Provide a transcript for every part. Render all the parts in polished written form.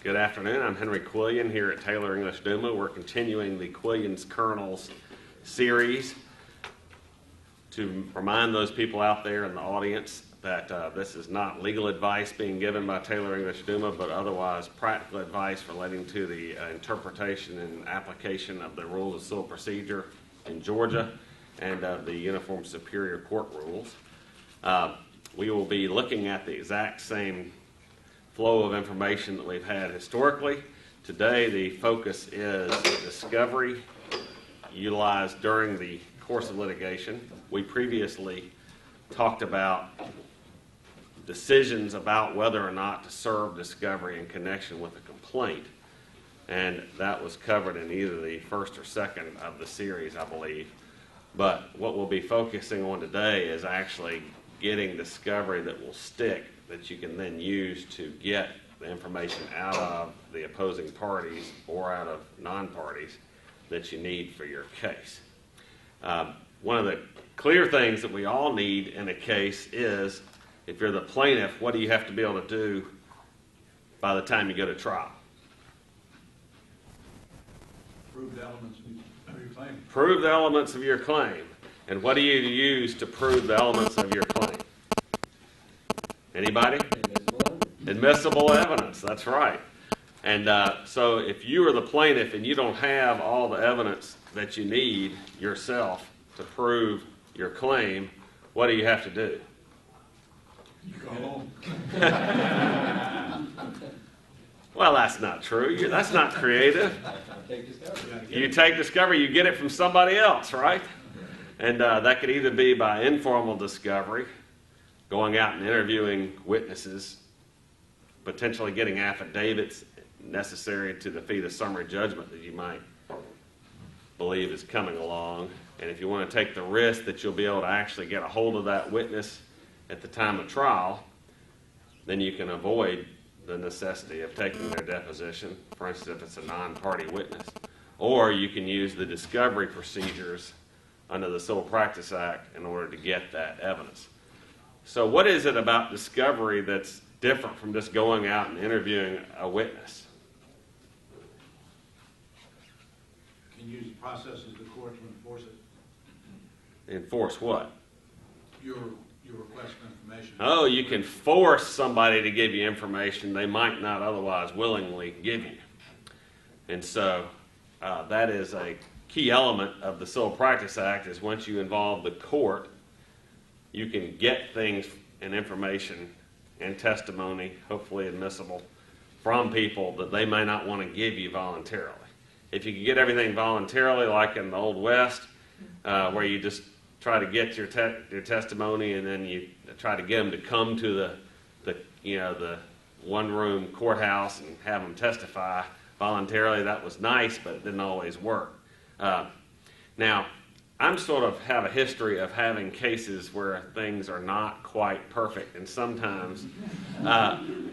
Good afternoon. I'm Henry Quillian here at Taylor English Duma. We're continuing the Quillian's Kernels series to remind those people out there in the audience that this is not legal advice being given by Taylor English Duma, but otherwise practical advice relating to the interpretation and application of the rules of civil procedure in Georgia and the Uniform Superior Court rules. We will be looking at the exact same flow of information that we've had historically. Today the focus is discovery utilized during the course of litigation. We previously talked about decisions about whether or not to serve discovery in connection with a complaint, and that was covered in either the first or second of the series, I believe. But what we'll be focusing on today is actually getting discovery that will stick, that you can then use to get the information out of the opposing parties or out of non-parties that you need for your case. One of the clear things that we all need in a case is, if you're the plaintiff, what do you have to be able to do by the time you go to trial? Prove the elements of your claim. Prove the elements of your claim. And what do you use to prove the elements of your claim? Anybody? Admissible evidence, that's right. And so if you are the plaintiff and you don't have all the evidence that you need yourself to prove your claim, what do you have to do? You go home. Well, that's not true. That's not creative. You take discovery, you get it from somebody else, right? And that could either be by informal discovery, going out and interviewing witnesses, potentially getting affidavits necessary to defeat a summary judgment that you might believe is coming along. And if you want to take the risk that you'll be able to actually get a hold of that witness at the time of trial, then you can avoid the necessity of taking their deposition, for instance, if it's a non-party witness. Or you can use the discovery procedures under the Civil Practice Act in order to get that evidence. So what is it about discovery that's different from just going out and interviewing a witness? You can use the process of the court to enforce it. Enforce what? Your request for information. Oh, you can force somebody to give you information they might not otherwise willingly give you. And so that is a key element of the Civil Practice Act, is once you involve the court, you can get things and information and testimony, hopefully admissible, from people that they may not want to give you voluntarily. If you can get everything voluntarily, like in the Old West, where you just try to get your testimony and then you try to get them to come to the one-room courthouse and have them testify voluntarily, that was nice, but it didn't always work. Now, I'm sort of have a history of having cases where things are not quite perfect, and sometimes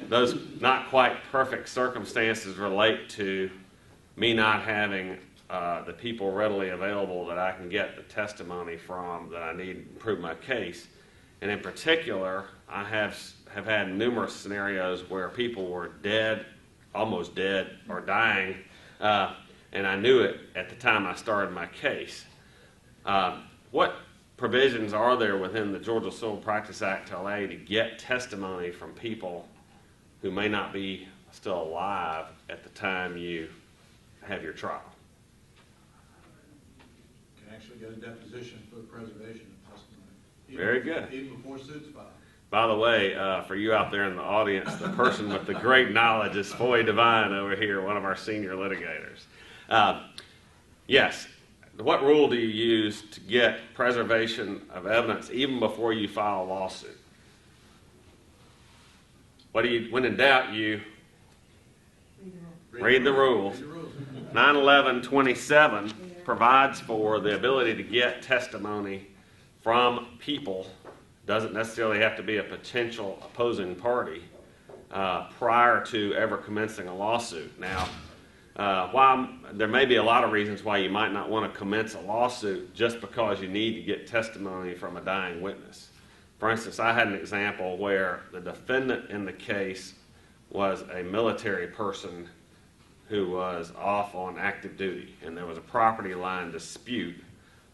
those not quite perfect circumstances relate to me not having the people readily available that I can get the testimony from that I need to prove my case. And in particular, I have had numerous scenarios where people were dead, almost dead, or dying, and I knew it at the time I started my case. What provisions are there within the Georgia Civil Practice Act to allow you to get testimony from people who may not be still alive at the time you have your trial? You can actually get a deposition for the preservation of testimony. Very good. Even before suit's filed. By the way, for you out there in the audience, the person with the great knowledge is Foy Devine over here, one of our senior litigators. Yes. What rule do you use to get preservation of evidence even before you file a lawsuit? When in doubt, you read the rules. 911-27 provides for the ability to get testimony from people. Doesn't necessarily have to be a potential opposing party prior to ever commencing a lawsuit. Now, while there may be a lot of reasons why you might not want to commence a lawsuit just because you need to get testimony from a dying witness. For instance, I had an example where the defendant in the case was a military person who was off on active duty, and there was a property line dispute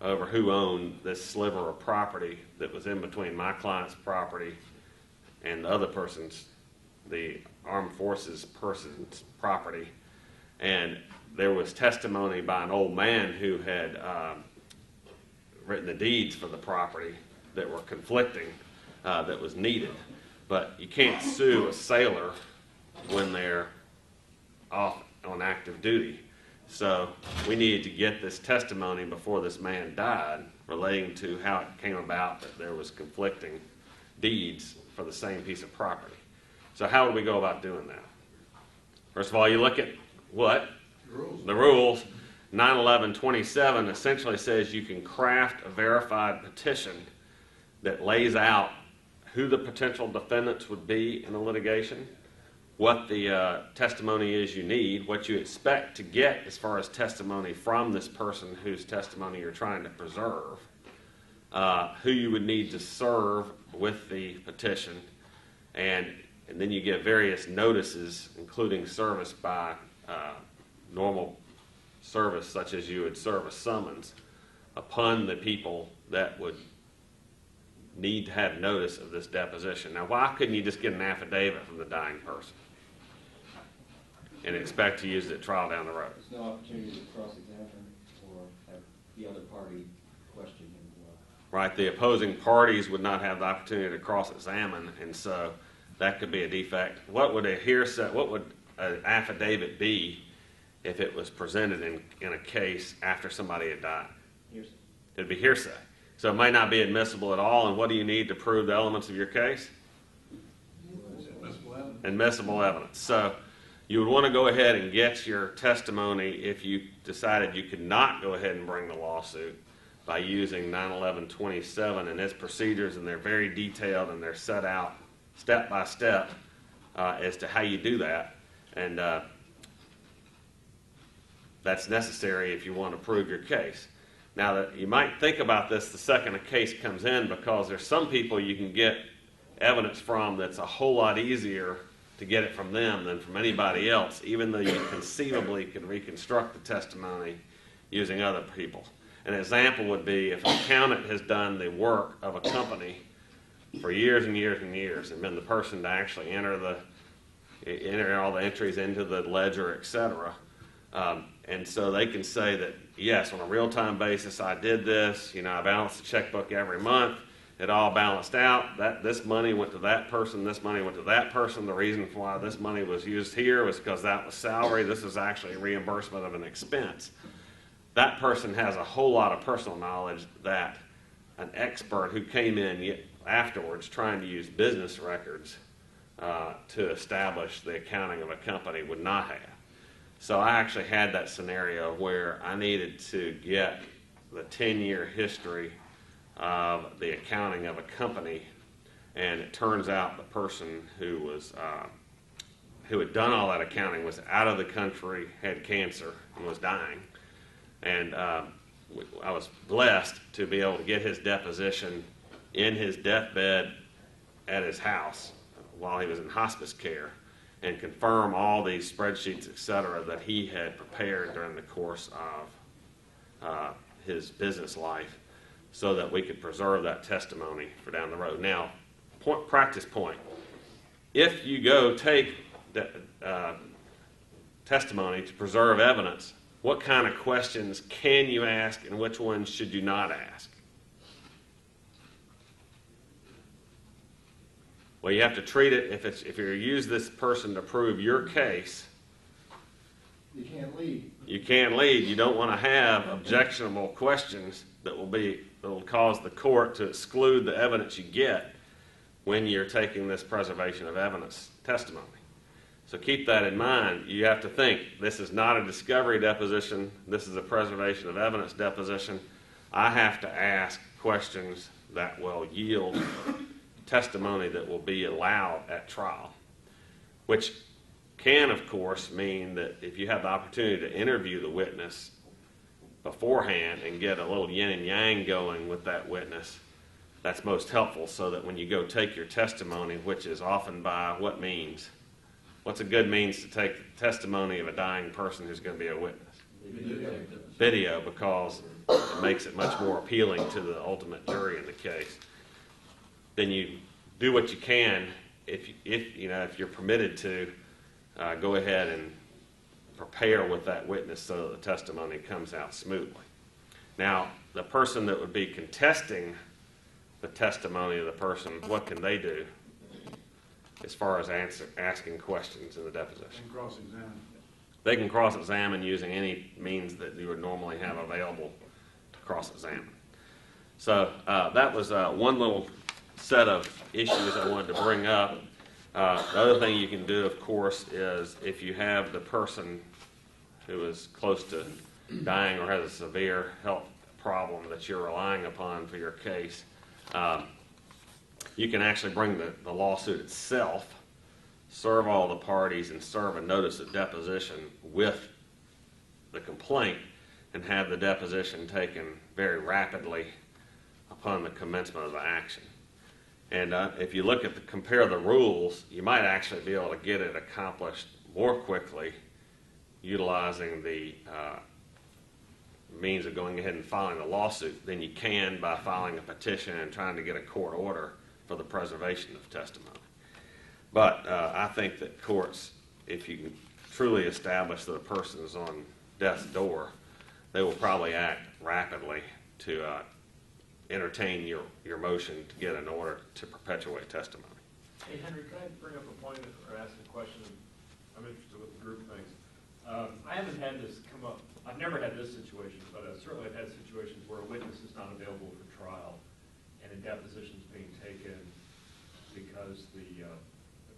over who owned this sliver of property that was in between my client's property and the other person's, the armed forces person's property. And there was testimony by an old man who had written the deeds for the property that were conflicting, that was needed. But you can't sue a sailor when they're off on active duty. So we needed to get this testimony before this man died relating to how it came about that there was conflicting deeds for the same piece of property. So how would we go about doing that? First of all, you look at what? The rules. 911-27 essentially says you can craft a verified petition that lays out who the potential defendants would be in a litigation, what the testimony is you need, what you expect to get as far as testimony from this person whose testimony you're trying to preserve, who you would need to serve with the petition, and then you give various notices, including service by normal service, such as you would serve a summons upon the people that would need to have notice of this deposition. Now, why couldn't you just get an affidavit from the dying person and expect to use it at trial down the road? There's no opportunity to cross-examine or have the other party question him. Right, the opposing parties would not have the opportunity to cross-examine, and so that could be a defect. What would an affidavit be if it was presented in a case after somebody had died? Hearsay. It'd be hearsay. So it might not be admissible at all, and what do you need to prove the elements of your case? Admissible evidence. Admissible evidence. So you would want to go ahead and get your testimony if you decided you could not go ahead and bring the lawsuit by using 911-27 and its procedures, and they're very detailed and they're set out step by step as to how you do that. And that's necessary if you want to prove your case. Now, that you might think about this the second a case comes in, because there's some people you can get evidence from that's a whole lot easier to get it from them than from anybody else, even though you conceivably could reconstruct the testimony using other people. An example would be if an accountant has done the work of a company for years and years and years and been the person to actually enter all the entries into the ledger, etc. And so they can say that, yes, on a real-time basis, I did this. I balanced the checkbook every month. It all balanced out. This money went to that person. This money went to that person. The reason why this money was used here was because that was salary. This is actually reimbursement of an expense. That person has a whole lot of personal knowledge that an expert who came in afterwards trying to use business records to establish the accounting of a company would not have. So I actually had that scenario where I needed to get the 10-year history of the accounting of a company, and it turns out the person who had done all that accounting was out of the country, had cancer, and was dying. And I was blessed to be able to get his deposition in his deathbed at his house while he was in hospice care, and confirm all these spreadsheets, etc., that he had prepared during the course of his business life, so that we could preserve that testimony for down the road. Now, practice point. If you go take the, testimony to preserve evidence, what kind of questions can you ask and which ones should you not ask? Well, you have to treat it, if you use this person to prove your case, You can't lead. you can't lead. You don't want to have objectionable questions that will cause the court to exclude the evidence you get when you're taking this preservation of evidence testimony. So keep that in mind. You have to think, this is not a discovery deposition. This is a preservation of evidence deposition. I have to ask questions that will yield testimony that will be allowed at trial, which can, of course, mean that if you have the opportunity to interview the witness beforehand and get a little yin and yang going with that witness, that's most helpful, so that when you go take your testimony, which is often by what means? What's a good means to take the testimony of a dying person who's going to be a witness? Video, because it makes it much more appealing to the ultimate jury in the case. Then you do what you can, if you're permitted to, go ahead and prepare with that witness so that the testimony comes out smoothly. Now, the person that would be contesting the testimony of the person, what can they do as far as asking questions in the deposition? And cross-examine. They can cross-examine using any means that you would normally have available to cross-examine. So that was one little set of issues I wanted to bring up. The other thing you can do, of course, is if you have the person who is close to dying or has a severe health problem that you're relying upon for your case, you can actually bring the lawsuit itself, serve all the parties, and serve a notice of deposition with the complaint, and have the deposition taken very rapidly upon the commencement of the action. And if you look at compare the rules, you might actually be able to get it accomplished more quickly utilizing the means of going ahead and filing a lawsuit than you can by filing a petition and trying to get a court order for the preservation of testimony. But I think that courts, if you can truly establish that a person is on death's door, they will probably act rapidly to entertain your motion to get an order to perpetuate testimony. Hey, Henry, can I bring up a point or ask a question? I'm interested with the group things. I haven't had this come up. I've never had this situation, but certainly I've had situations where a witness is not available for trial and a deposition is being taken because the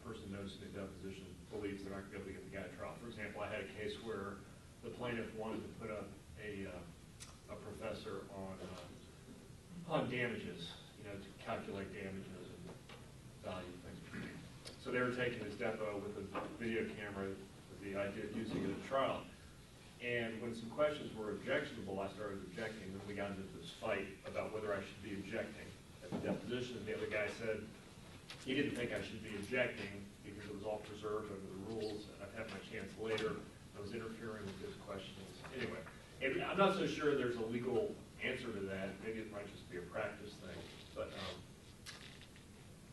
person knows in the deposition believes they're not going to be able to get the guy to trial. For example, I had a case where the plaintiff wanted to put up a professor on damages, to calculate damages and value things. So they were taking his depo with a video camera with the idea of using it at trial. And when some questions were objectionable, I started objecting, and we got into this fight about whether I should be objecting at the deposition. The other guy said he didn't think I should be objecting because it was all preserved under the rules, and I'd have my chance later. I was interfering with his questions. Anyway, and I'm not so sure there's a legal answer to that. Maybe it might just be a practice thing. But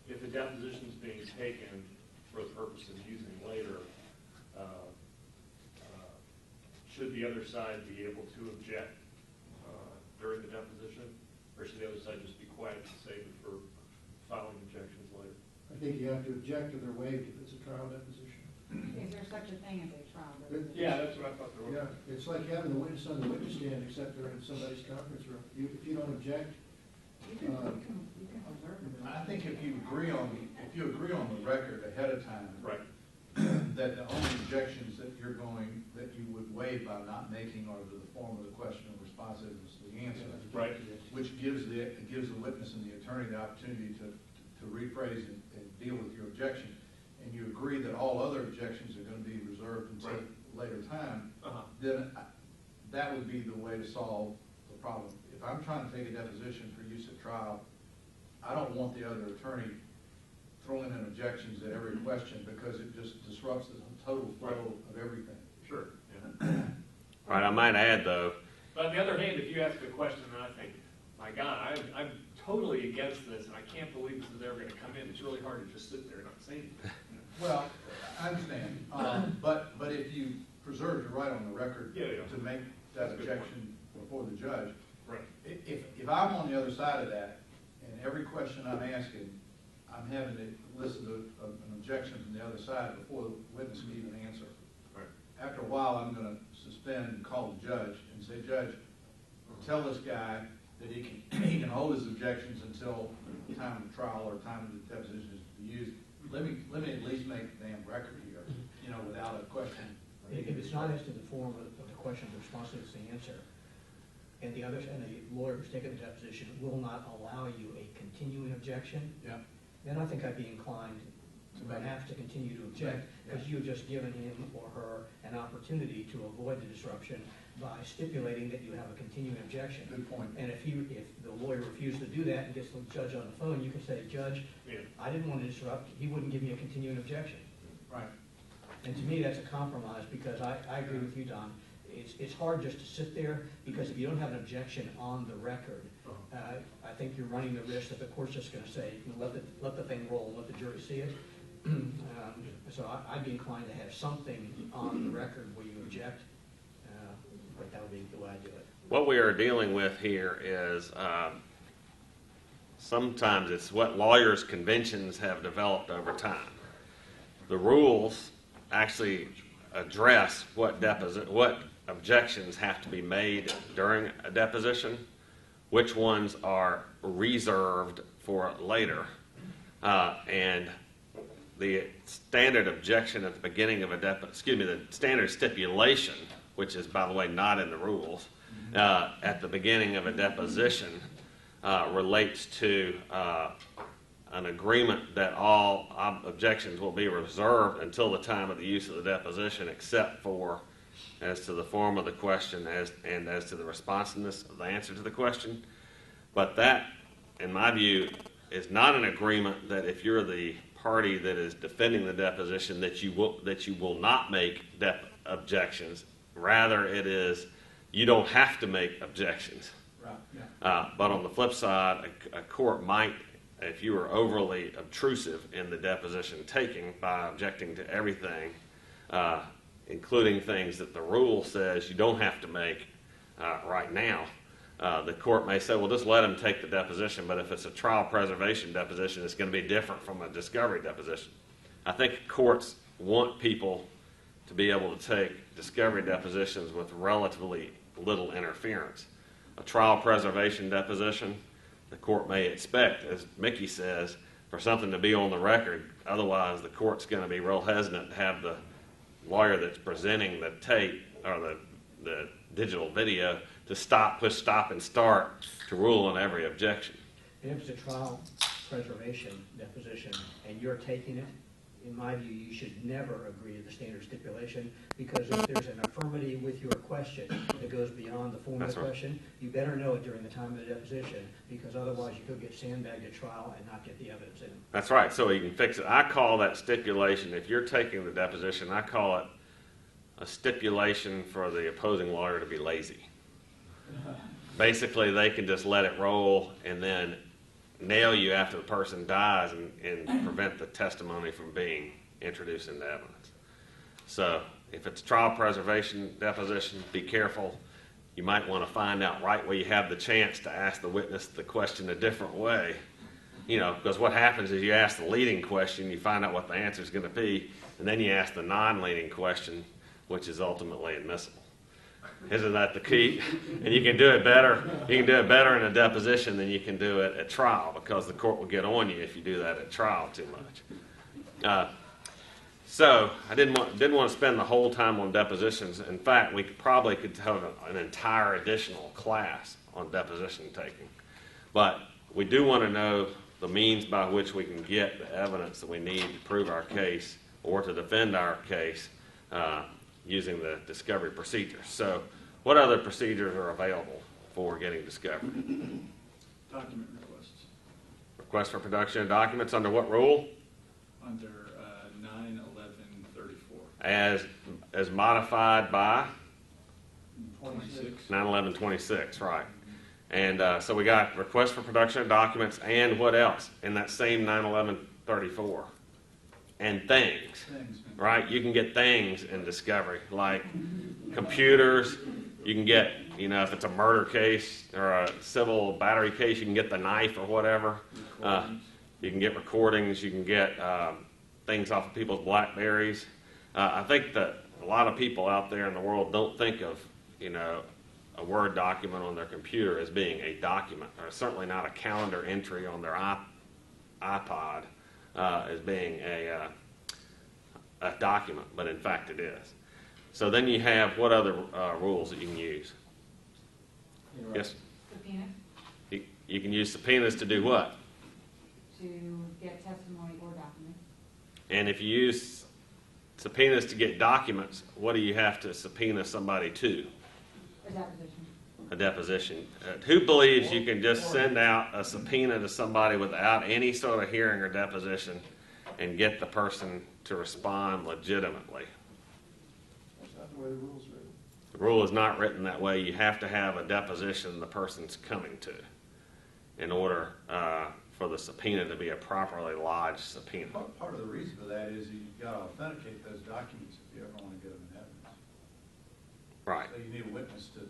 if the deposition is being taken for the purpose of using later, should the other side be able to object during the deposition, or should the other side just be quiet and save it for filing objections later? I think you have to object or they're waived if it's a trial deposition. Is there such a thing as a trial? Yeah, that's what I thought there was. Yeah, it's like having the witness on the witness stand, except they're in somebody's conference room. If you don't object, You can observe them. I think if you agree on the record ahead of time, Right. that the only objections that you would waive by not making are to the form of the question and responsiveness to the answer. Right. Which gives the witness and the attorney the opportunity to rephrase and deal with your objection. And you agree that all other objections are going to be reserved until a later time, then that would be the way to solve the problem. If I'm trying to take a deposition for use at trial, I don't want the other attorney throwing in objections at every question because it just disrupts the total flow of everything. Sure. Yeah. All right, I might add, though, But on the other hand, if you ask a question and I think, my God, I'm totally against this, and I can't believe this is ever going to come in, it's really hard to just sit there and not say anything. Well, I understand, but if you preserve your right on the record to make that objection before the judge, Right. if I'm on the other side of that, and every question I'm asking, I'm having to listen to an objection from the other side before the witness can even answer. Right. After a while, I'm going to suspend and call the judge and say, Judge, tell this guy that he can hold his objections until time of trial or time of the deposition is to be used. Let me at least make the damn record here, without a question. If it's not as to the form of the question, the response is the answer, and the lawyer who's taken the deposition will not allow you a continuing objection, then I think I'd be inclined to have to continue to object, because you've just given him or her an opportunity to avoid the disruption by stipulating that you have a continuing objection. Good point. And if the lawyer refused to do that and gets the judge on the phone, you can say, Judge, I didn't want to disrupt. He wouldn't give me a continuing objection. Right. And to me, that's a compromise, because I agree with you, Don. It's hard just to sit there, because if you don't have an objection on the record, I think you're running the risk that the court's just gonna say, let the thing roll, let the jury see it. So I'd be inclined to have something on the record where you object, but that would be the way I do it. What we are dealing with here is sometimes it's what lawyers' conventions have developed over time. The rules actually address what objections have to be made during a deposition, which ones are reserved for later, and the standard objection at the beginning of a the standard stipulation, which is, by the way, not in the rules, at the beginning of a deposition relates to an agreement that all objections will be reserved until the time of the use of the deposition, except for as to the form of the question and as to the responsiveness of the answer to the question. But that, in my view, is not an agreement that if you're the party that is defending the deposition that you will not make objections. Rather, it is you don't have to make objections. Right, yeah. But on the flip side, a court might, if you are overly obtrusive in the deposition taking by objecting to everything, including things that the rule says you don't have to make right now, the court may say, well, just let him take the deposition, but if it's a trial preservation deposition, it's going to be different from a discovery deposition. I think courts want people to be able to take discovery depositions with relatively little interference. A trial preservation deposition, the court may expect, as Mickey says, for something to be on the record. Otherwise, the court's going to be real hesitant to have the lawyer that's presenting the tape or the digital video to push stop and start to rule on every objection. And if it's a trial preservation deposition and you're taking it, in my view, you should never agree to the standard stipulation, because if there's an affirmative with your question that goes beyond the form of That's the right. question, you better know it during the time of the deposition, because otherwise you could get sandbagged at trial and not get the evidence in. That's right, so you can fix it. I call that stipulation, if you're taking the deposition, I call it a stipulation for the opposing lawyer to be lazy. Basically, they can just let it roll and then nail you after the person dies and prevent the testimony from being introduced into evidence. So if it's trial preservation deposition, be careful. You might want to find out right where you have the chance to ask the witness the question a different way. You know, because what happens is you ask the leading question, you find out what the answer is going to be, and then you ask the non-leading question, which is ultimately admissible. Isn't that the key? And you can do it better. You can do it better in a deposition than you can do it at trial, because the court will get on you if you do that at trial too much. So I didn't want to spend the whole time on depositions. In fact, we probably could have an entire additional class on deposition taking. But we do want to know the means by which we can get the evidence that we need to prove our case or to defend our case using the discovery procedures. So what other procedures are available for getting discovery? Document requests Request for production of documents under what rule? under 91134. As modified by 26. 91126, right. And so we got request for production of documents and what else in that same 91134? And things. Right? You can get things in discovery, like computers. You can get, you know, if it's a murder case or a civil battery case, you can get the knife or whatever. You can get recordings. You can get things off of people's BlackBerries. I think that a lot of people out there in the world don't think of, you know, a Word document on their computer as being a document, or certainly not a calendar entry on their iPod as being a document, but in fact it is. So then you have what other rules that you can use? Yes? Subpoena You can use subpoenas to do what? to get testimony or documents. And if you use subpoenas to get documents, what do you have to subpoena somebody to? A deposition. A deposition. Who believes you can just send out a subpoena to somebody without any sort of hearing or deposition and get the person to respond legitimately. That's not the way the rule's written. The rule is not written that way. You have to have a deposition the person's coming to in order for the subpoena to be a properly lodged subpoena. Part of the reason for that is you've got to authenticate those documents if you ever want to get them in evidence. Right. So you need a witness to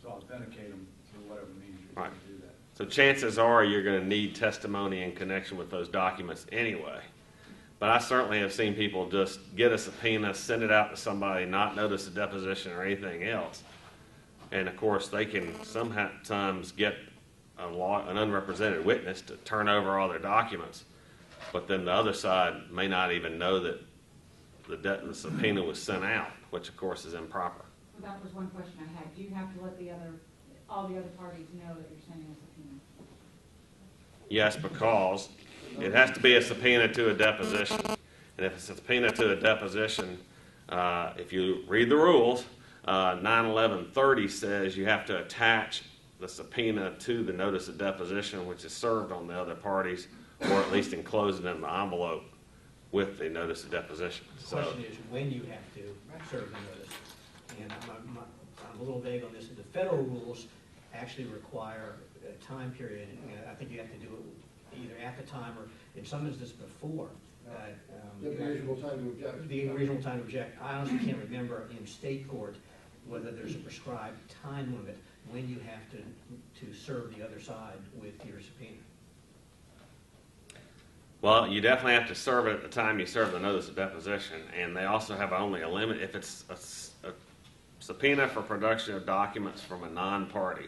authenticate them through whatever means you're going to do that. So chances are you're going to need testimony in connection with those documents anyway. But I certainly have seen people just get a subpoena, send it out to somebody, not notice a deposition or anything else. And of course, they can sometimes get an unrepresented witness to turn over all their documents, but then the other side may not even know that the subpoena was sent out, which of course is improper. Well, that was one question I had. Do you have to let all the other parties know that you're sending a subpoena? Yes, because it has to be a subpoena to a deposition. And if it's a subpoena to a deposition, if you read the rules, 91130 says you have to attach the subpoena to the notice of deposition, which is served on the other parties, or at least enclosed in the envelope with the notice of deposition. The question is when you have to serve the notice. And I'm a little vague on this. The federal rules actually require a time period. And I think you have to do it either at the time or in some instances before. The reasonable time to object. The reasonable time to object. I honestly can't remember in state court whether there's a prescribed time limit when you have to serve the other side with your subpoena. Well, you definitely have to serve it at the time you serve the notice of deposition, and they also have only a limit. If it's a subpoena for production of documents from a non-party,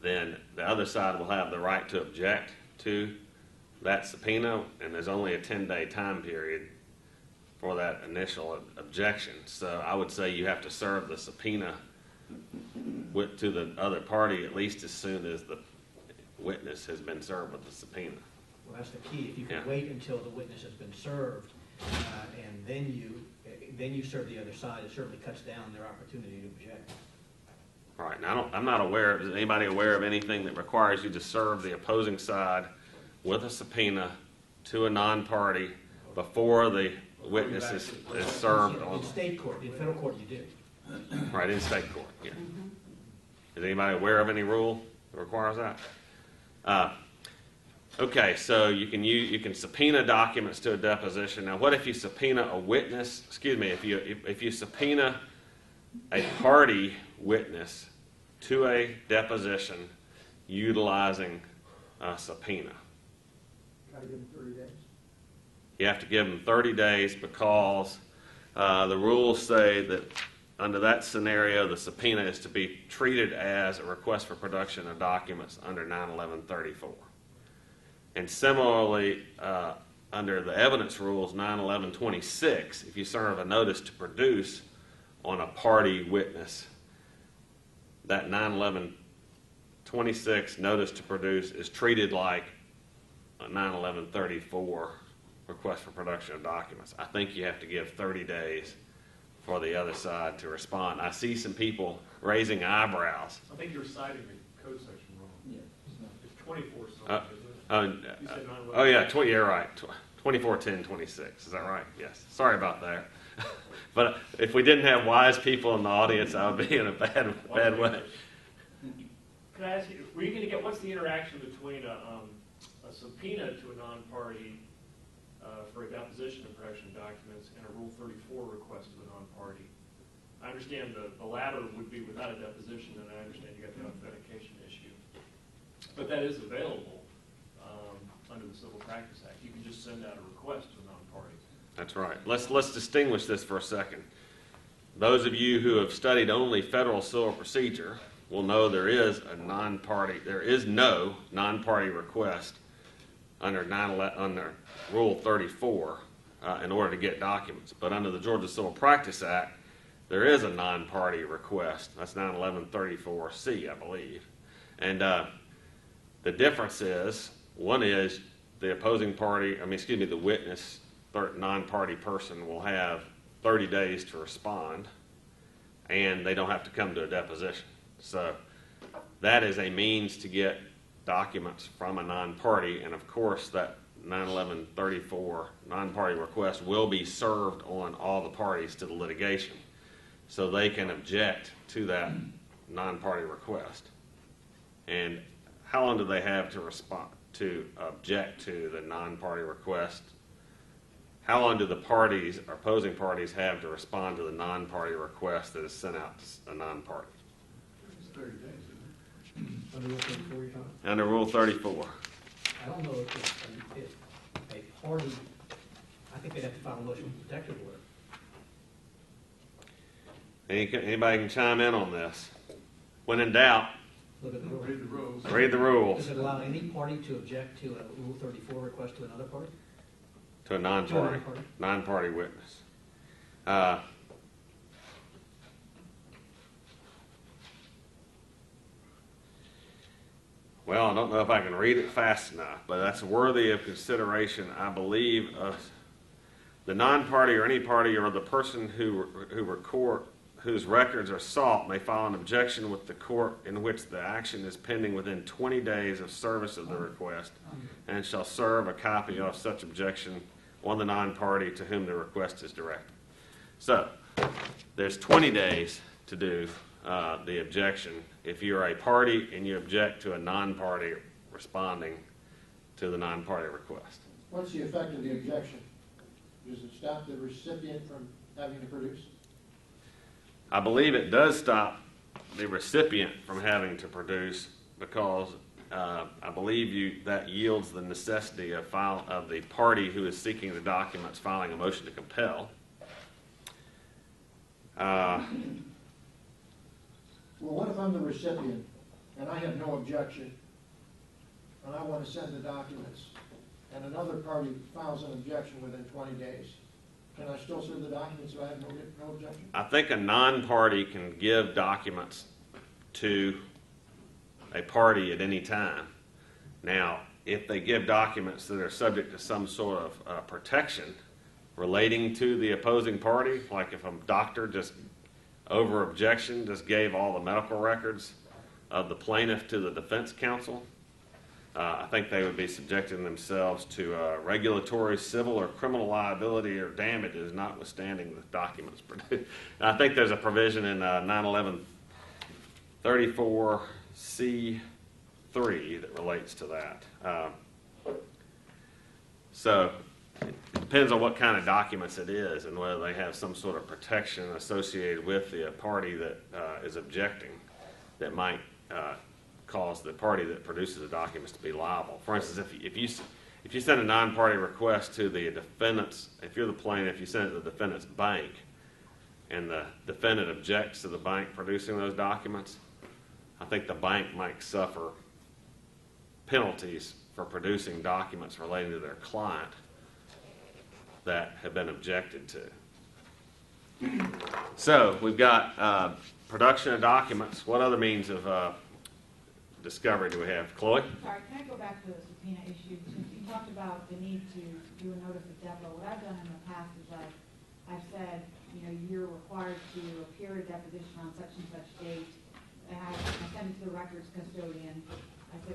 then the other side will have the right to object to that subpoena, and there's only a 10-day time period for that initial objection. So I would say you have to serve the subpoena to the other party at least as soon as the witness has been served with the subpoena. Well, that's the key. If you can Yeah. wait until the witness has been served and then you serve the other side, it certainly cuts down their opportunity to object. Right. Now, I'm not aware, is anybody aware of anything that requires you to serve the opposing side with a subpoena to a non-party before the witness is served on, In state court, in federal court you do. right, in state court, yeah. Is anybody aware of any rule that requires that? Okay, so you can subpoena documents to a deposition. Now, what if you subpoena a witness, if you subpoena a party witness to a deposition utilizing a subpoena? Gotta give them 30 days. You have to give them 30 days because the rules say that under that scenario, the subpoena is to be treated as a request for production of documents under 91134. And similarly, under the evidence rules 91126, if you serve a notice to produce on a party witness, that 91126 notice to produce is treated like a 91134 request for production of documents. I think you have to give 30 days for the other side to respond. I see some people raising eyebrows. I think you're citing the code section wrong. Yeah, it's not. It's 24 something, isn't it? You said 911. Oh yeah, you're right. 241026. Is that right? Yes. Sorry about that. But if we didn't have wise people in the audience, I would be in a bad way. Can I ask you, were you going to get, what's the interaction between a subpoena to a non-party for a deposition of production documents and a Rule 34 request to a non-party? I understand the latter would be without a deposition, and I understand you got the authentication issue. But that is available under the Civil Practice Act. You can just send out a request to a non-party. That's right. Let's distinguish this for a second. Those of you who have studied only federal civil procedure will know there is no non-party request under Rule 34 in order to get documents. But under the Georgia Civil Practice Act, there is a non-party request. That's 91134C, I believe. And the difference is, one is the opposing party, the witness, non-party person will have 30 days to respond, and they don't have to come to a deposition. So that is a means to get documents from a non-party, and of course that 911-34 non-party request will be served on all the parties to the litigation, so they can object to that non-party request. And how long do they have to respond, to object to the non-party request? How long do the parties, or opposing parties, have to respond to the non-party request that is sent out to a non-party? It's 30 days, isn't it? Under Rule 34, you're talking? Under Rule 34. I don't know if a party, I think they'd have to file a motion with protective order. Anybody can chime in on this. When in doubt, Look at the rule. Read the rules. read the rules Does it allow any party to object to a Rule 34 request to another party? to a non-party, non-party. non-party witness. Well, I don't know if I can read it fast enough, but that's worthy of consideration, I believe, of the non-party or any party or the person whose records are sought may file an objection with the court in which the action is pending within 20 days of service of the request, and shall serve a copy of such objection on the non-party to whom the request is directed. So, there's 20 days to do the objection if you're a party and you object to a non-party responding to the non-party request. What's the effect of the objection? Does it stop the recipient from having to produce? I believe it does stop the recipient from having to produce because I believe that yields the necessity of the party who is seeking the documents filing a motion to compel. Well, what if I'm the recipient and I have no objection and I want to send the documents and another party files an objection within 20 days? Can I still send the documents if I have no objection? I think a non-party can give documents to a party at any time. Now, if they give documents that are subject to some sort of protection relating to the opposing party, like if a doctor just over objection just gave all the medical records of the plaintiff to the defense counsel, I think they would be subjecting themselves to regulatory, civil, or criminal liability or damages, notwithstanding the documents produced. I think there's a provision in 911-34C3 that relates to that. So it depends on what kind of documents it is and whether they have some sort of protection associated with the party that is objecting that might cause the party that produces the documents to be liable. For instance, if you send a non-party request to the defendant's, if you're the plaintiff, you send it to the defendant's bank, and the defendant objects to the bank producing those documents, I think the bank might suffer penalties for producing documents relating to their client that have been objected to. So we've got production of documents. What other means of discovery do we have? Chloe? Sorry, can I go back to the subpoena issue? Since you talked about the need to do a notice of depot, what I've done in the past is I've said, you're required to appear at deposition on such and such date, and I send it to the records custodian.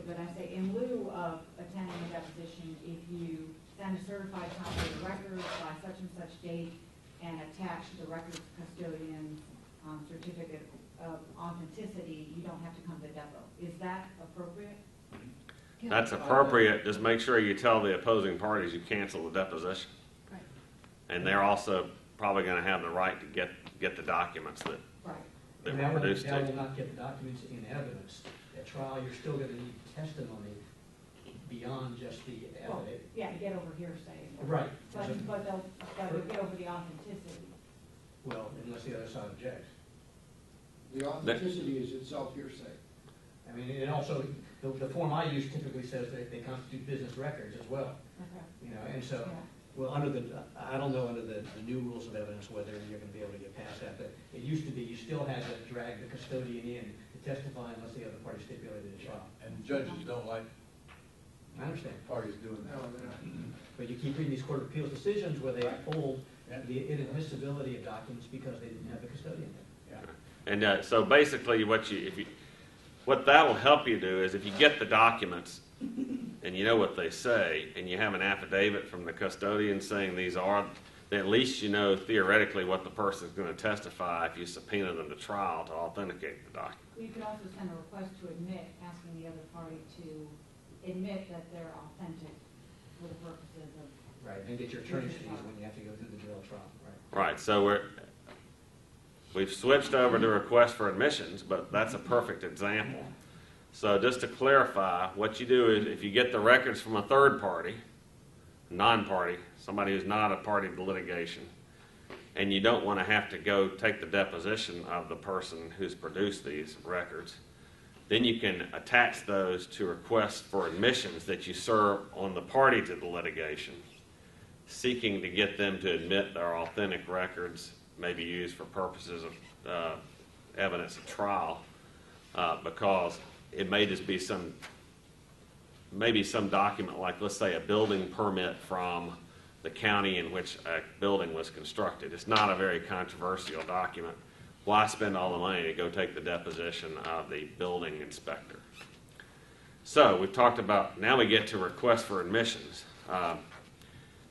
But I say, in lieu of attending a deposition, if you send a certified copy of the records by such and such date and attach the records custodian's certificate of authenticity, you don't have to come to the depot. Is that appropriate? That's appropriate. Just make sure you tell the opposing parties you cancel the deposition. Right. And they're also probably going to have the right to get the documents that Right. were And that produced to will you. not get the documents in evidence. At trial, you're still going to need testimony beyond just the Well, evidence. yeah, to get over hearsay. Right. But they'll get over the authenticity. Well, unless the other side objects. The authenticity is itself hearsay. I mean, and also, the form I use typically says that they constitute business records as well. Okay. And so, Yeah. well, I don't know under the new rules of evidence whether you're going to be able to get past that, but it used to be you still had to drag the custodian in to testify unless the other party stipulated a trial. And judges don't like I understand. parties doing that. But you keep reading these court of appeals decisions where they Right. uphold Yeah. the inadmissibility of documents because they didn't have the custodian there. Yeah. And so basically what that'll help you do is if you get the documents and you know what they say, and you have an affidavit from the custodian saying these are, then at least you know theoretically what the person's going to testify if you subpoena them to trial to authenticate the document. You could also send a request to admit, asking the other party to admit that they're authentic for the purposes of. Right, and get your attorney's fees when you have to go through the jail trial, right? Right, so we've switched over to request for admissions, but that's a perfect example. So just to clarify, what you do is if you get the records from a third party, non-party, somebody who's not a party to litigation, and you don't want to have to go take the deposition of the person who's produced these records, then you can attach those to requests for admissions that you serve on the party to the litigation, seeking to get them to admit their authentic records may be used for purposes of evidence at trial, because it may just be maybe some document like, let's say, a building permit from the county in which a building was constructed. It's not a very controversial document. Why spend all the money to go take the deposition of the building inspector? So we've talked about, now we get to request for admissions.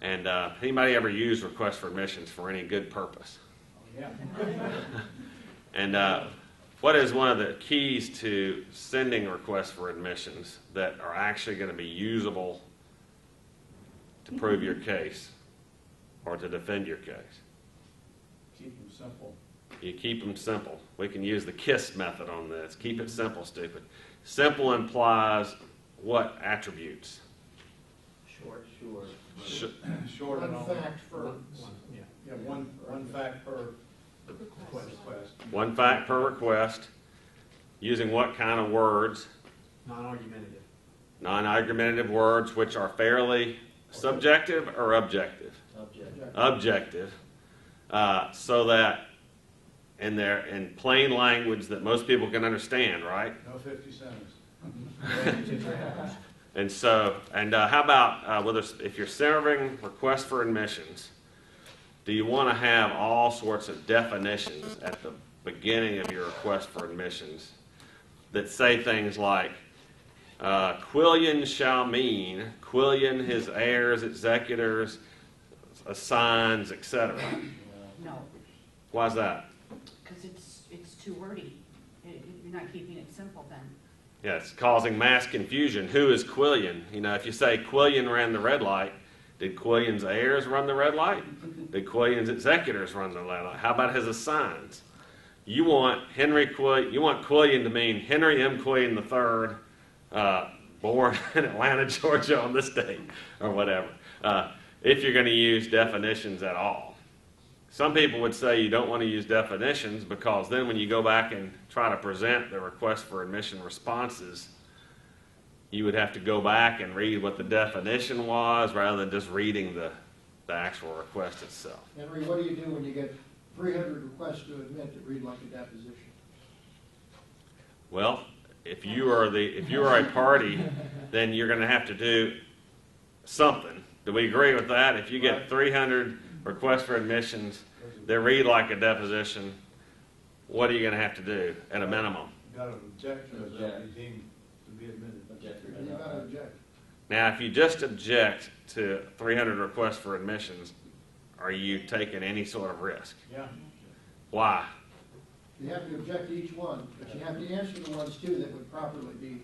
Anybody ever use request for admissions for any good purpose? Yeah. And what is one of the keys to sending requests for admissions that are actually going to be usable to prove your case or to defend your case? Keep them simple. You keep them simple. We can use the KISS method on this. Keep it simple, stupid. Simple implies what attributes? Short. Short and One all. fact for, Yeah. Yeah, one fact per request. One fact per request. Using what kind of words? Non-argumentative. Non-argumentative words which are fairly subjective or objective? Objective. So that in plain language that most people can understand, right? No 50 cents. And so, how about if you're serving requests for admissions, do you want to have all sorts of definitions at the beginning of your request for admissions that say things like, Quillian shall mean, Quillian, his heirs, executors, assigns, etc. No, Why's that? because it's too wordy. You're not keeping it simple then. Yeah, it's causing mass confusion. Who is Quillian? You know, if you say Quillian ran the red light, did Quillian's heirs run the red light? Did Quillian's executors run the red light? How about his assigns? You want Quillian to mean Henry M. Quillian III, born in Atlanta, Georgia on this date, or whatever, if you're going to use definitions at all. Some people would say you don't want to use definitions because then when you go back and try to present the request for admission responses, you would have to go back and read what the definition was rather than just reading the actual request itself. Henry, what do you do when you get 300 requests to admit that read like a deposition? Well, if you are a party, then you're going to have to do something. Do we agree with that? If you get 300 requests for admissions that read like a deposition, what are you going to have to do at a minimum? You got to object to it, that be deemed to be admitted. And you gotta object. Now, if you just object to 300 requests for admissions, are you taking any sort of risk? Yeah. Why? You have to object to each one, but you have to answer the ones too that would properly be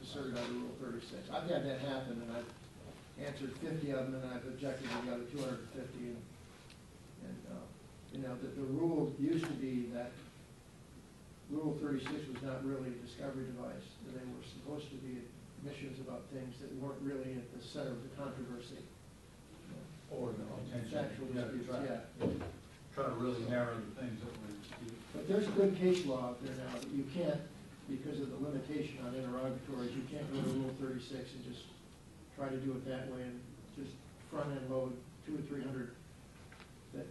asserted under Rule 36. I've had that happen, and I've answered 50 of them, and I've objected to the other 250. And the rule used to be that Rule 36 was not really a discovery device. That they were supposed to be admissions about things that weren't really at the center of the controversy. Or the Factual disputes, yeah. Try to really narrow the things that we dispute. But there's a good case law out there now that you can't, because of the limitation on interrogatories, you can't go to Rule 36 and just try to do it that way and just front-end load 200 or 300 that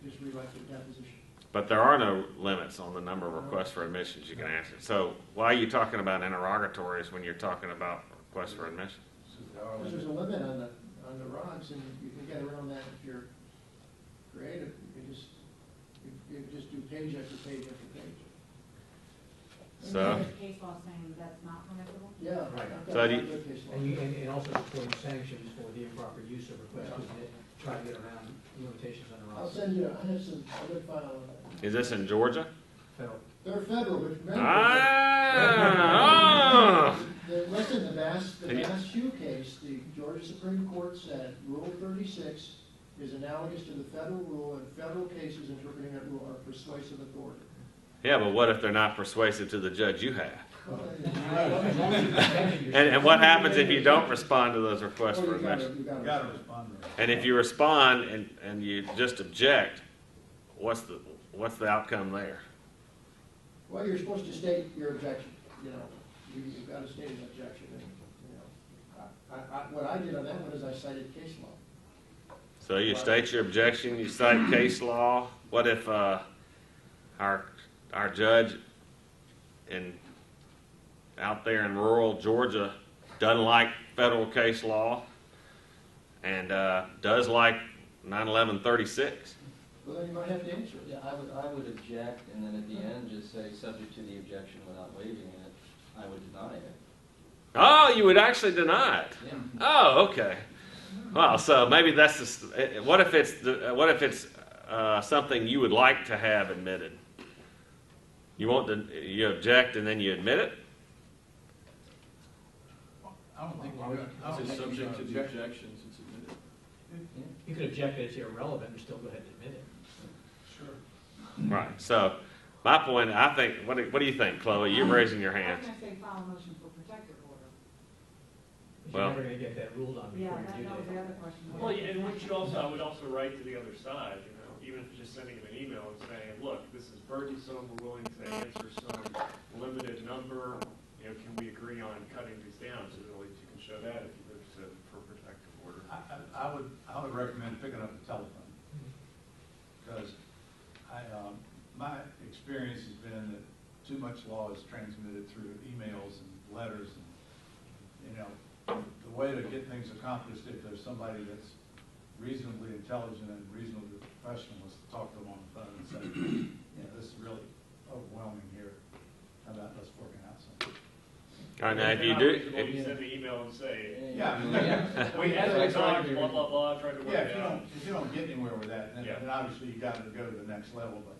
just rewrite the deposition. But there are no limits on the number of requests for admissions you can answer. So why are you talking about interrogatories when you're talking about requests for admissions? Because there's a limit on the rods, and you can get around that if you're creative. You can just do page after page after page. So, There's case law saying that's not permissible? Yeah. Right. I've got So do a you- good case law. And also supporting sanctions for the improper use of requests to try to get around limitations under I'll Rfas. send you, I have some, a good file on that. is this in Georgia? Federal. They're federal, but remember. Ah! Listen, the Bass And you- Hugh case, the Georgia Supreme Court said Rule 36 is analogous to the federal rule, and federal cases interpreting that rule are persuasive authority. Yeah, but what if they're not persuasive to the judge you have? As long as you're sanctioned, you're And what happens if you don't respond to those requests Oh, for you gotta, admission? you gotta. You gotta respond to it. And if you respond and you just object, what's the outcome there? Well, you're supposed to state your objection, you know, you've got to state an objection, and, you know, what I did on that one is I cited case law. So you state your objection, you cite case law. What if our judge out there in rural Georgia doesn't like federal case law and does like 9/11/36? Well, then you might have to answer it. Yeah, I would object, and then at the end, just say, subject to the objection without waiving it, I would deny it. Oh, you would actually deny it. Yeah. Oh, okay. Well, so maybe that's what if it's something you would like to have admitted? You object and then you admit it? I don't think I we're would, gonna. I don't it's think subject to we're the gonna object. objections, it's admitted. You could object that it's irrelevant and still go ahead and admit it. Sure. Right. So my point, I think, what do you think, Chloe? You're raising your I hand. was gonna say file a motion for protective order. But Well- you're never gonna get that ruled on Yeah, before you that do was the that. other question. Well, yeah, and what you also, I would also write to the other side, you know, even if it's just sending them an email and saying, look, this is burdensome, we're willing to answer some limited number, you know, can we agree on cutting these down, so that at least you can show that if you wish to, for protective order. I would recommend picking up the telephone, because my experience has been that too much law is transmitted through emails and letters, and, you know, the way to get things accomplished, if there's somebody that's reasonably intelligent and reasonably professional, is to talk to them on the phone and say, you know, this is really overwhelming here, how about us working out something? All right, now if you If do, you're not reasonable, you send the email and say, Yeah. we had the talk, blah, blah, blah, tried to work Yeah, it out. if you don't get anywhere with that, then Yeah. obviously you gotta go to the next level, but,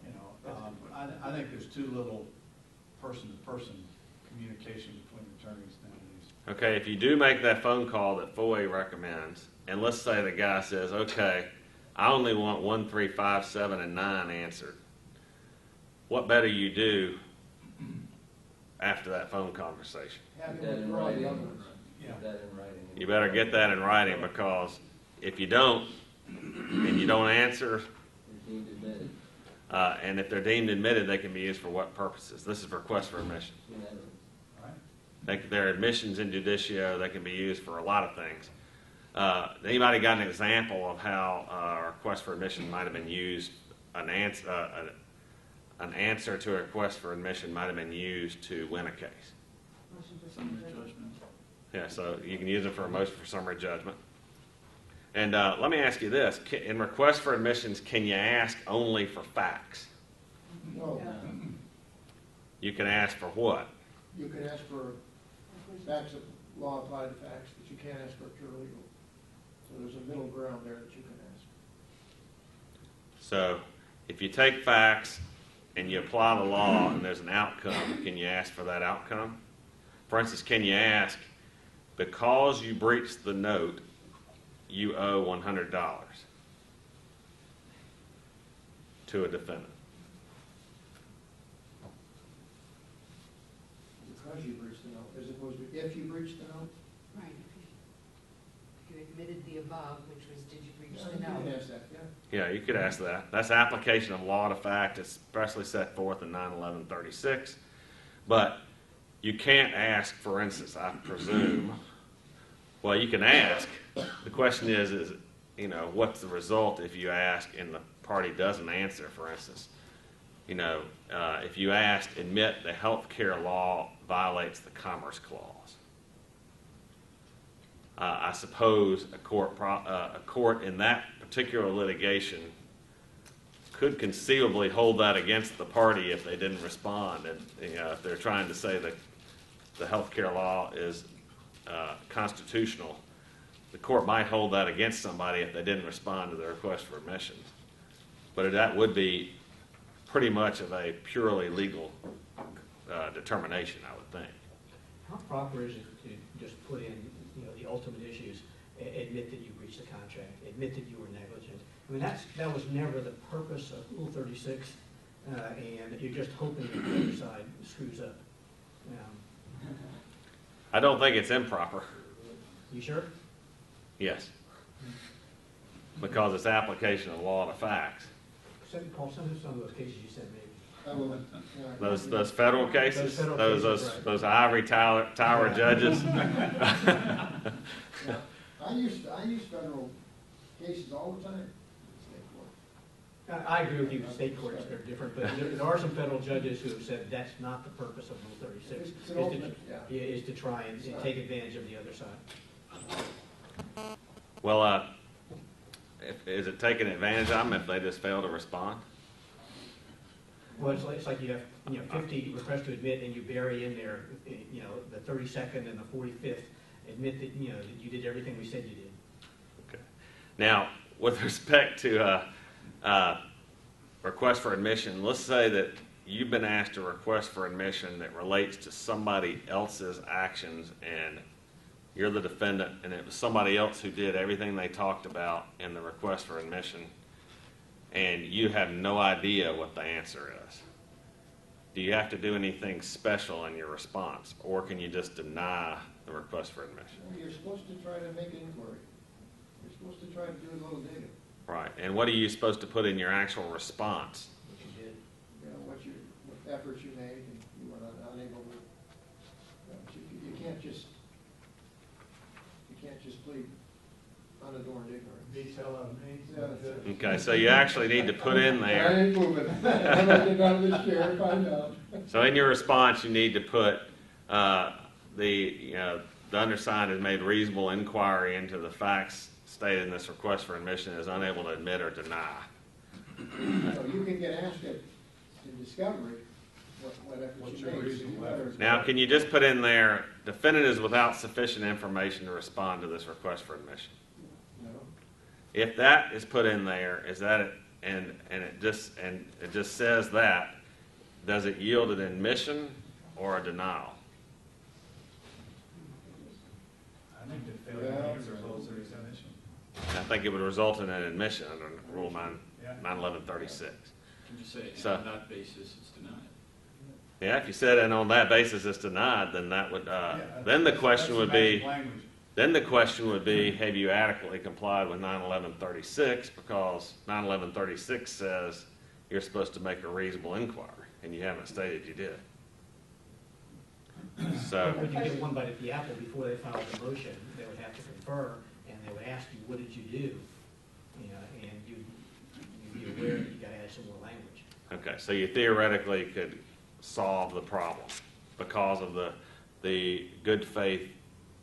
you know, I think there's too little person-to-person communication between attorneys nowadays. okay, if you do make that phone call that FOIA recommends, and let's say the guy says, okay, I only want 1, 3, 5, 7, and 9 answered. What better you do after that phone conversation? Have Put him that in withdraw the writing. other ones. Put that in writing. You better get that in writing, because if you don't, and you don't answer, You're deemed admitted. and if they're deemed admitted, they can be used for what purposes? This is request for admission. Unanimous. All right? Their admissions in judicio, they can be used for a lot of things. Anybody got an example of how a request for admission might have been used, an answer to a request for admission might have been used to win a case? Motion for Summary summary judgment. judgment. Yeah, so you can use it for a motion for summary judgment. And let me ask you this. In request for admissions, can you ask only for facts? No, You can ask for what? you can ask for facts of law applied to facts, but you can't ask for pure legal. So there's a middle ground there that you can ask. So if you take facts and you apply the law and there's an outcome, can you ask for that outcome? For instance, can you ask, because you breached the note, you owe $100 to a defendant? Because you breached the note, as opposed to if you breached the note. Right. If you admitted the above, which was, did you breach Yeah, the you can note? ask that, yeah. Yeah, you could ask that. That's application of law to fact, especially set forth in 9/11/36. But you can't ask, for instance, I presume. Well, you can ask. The question is, you know, what's the result if you ask and the party doesn't answer, for instance? You know, if you ask, admit the health care law violates the Commerce Clause. I suppose a court in that particular litigation could conceivably hold that against the party if they didn't respond. And, if they're trying to say that the healthcare law is constitutional, the court might hold that against somebody if they didn't respond to the request for admissions. But that would be pretty much of a purely legal determination, I would think. How proper is it to just put in, the ultimate issues, admit that you breached the contract, admit that you were negligent? I mean, that was never the purpose of Rule 36, and you're just hoping that the other side screws up. I don't think it's improper. You sure? Yes. Because it's application of law to facts. Paul, some of those cases you sent me. Those federal cases, Those federal those cases, right. those ivory tower judges. Yeah. I use federal cases all the time in state court. I agree with you, the state courts are different, but there are some federal judges who have said that's not the purpose of Rule 36. It's an ultimate, yeah. Is to try and take advantage of the other side. Well, is it taking advantage of them if they just fail to respond? Well, it's like you have 50 requests to admit, and you bury in there, the 32nd and the 45th, admit that that you did everything we said you did. Okay. Now, with respect to request for admission, let's say that you've been asked a request for admission that relates to somebody else's actions, and you're the defendant, and it was somebody else who did everything they talked about in the request for admission, and you have no idea what the answer is. Do you have to do anything special in your response, or can you just deny the request for admission? Well, you're supposed to try to make an inquiry. You're supposed to try to do a little digging. Right. And what are you supposed to put in your actual response? What you did. What efforts you made, and you were unable to. You can't just plead unadorned ignorance. Detail of names. Yeah, that's it. Okay, so you actually need to put in I there. ain't moving. I'm gonna get out of this chair and find out. So in your response, you need to put the undersigned has made reasonable inquiry into the facts stated in this request for admission and is unable to admit or deny. So you can get asked in discovery what efforts you made. So you better- Now, can you just put in there, defendant is without sufficient information to respond to this request for admission? No. If that is put in there, is that it, and it just says that, does it yield an admission or a denial? I think the failure to answer results in admission. I think it would result in an admission under Rule 91136. Can you say, So- on that basis, it's denied? Yeah, if you said and on that basis it's denied, then that would then the question would be have you adequately complied with 91136, because 91136 says you're supposed to make a reasonable inquiry and you haven't stated you did. So But you get one bite at the apple before they file the motion. They would have to confer, and they would ask you, what did you do? And you'd be aware that you got to add some more language. okay, so you theoretically could solve the problem because of the good faith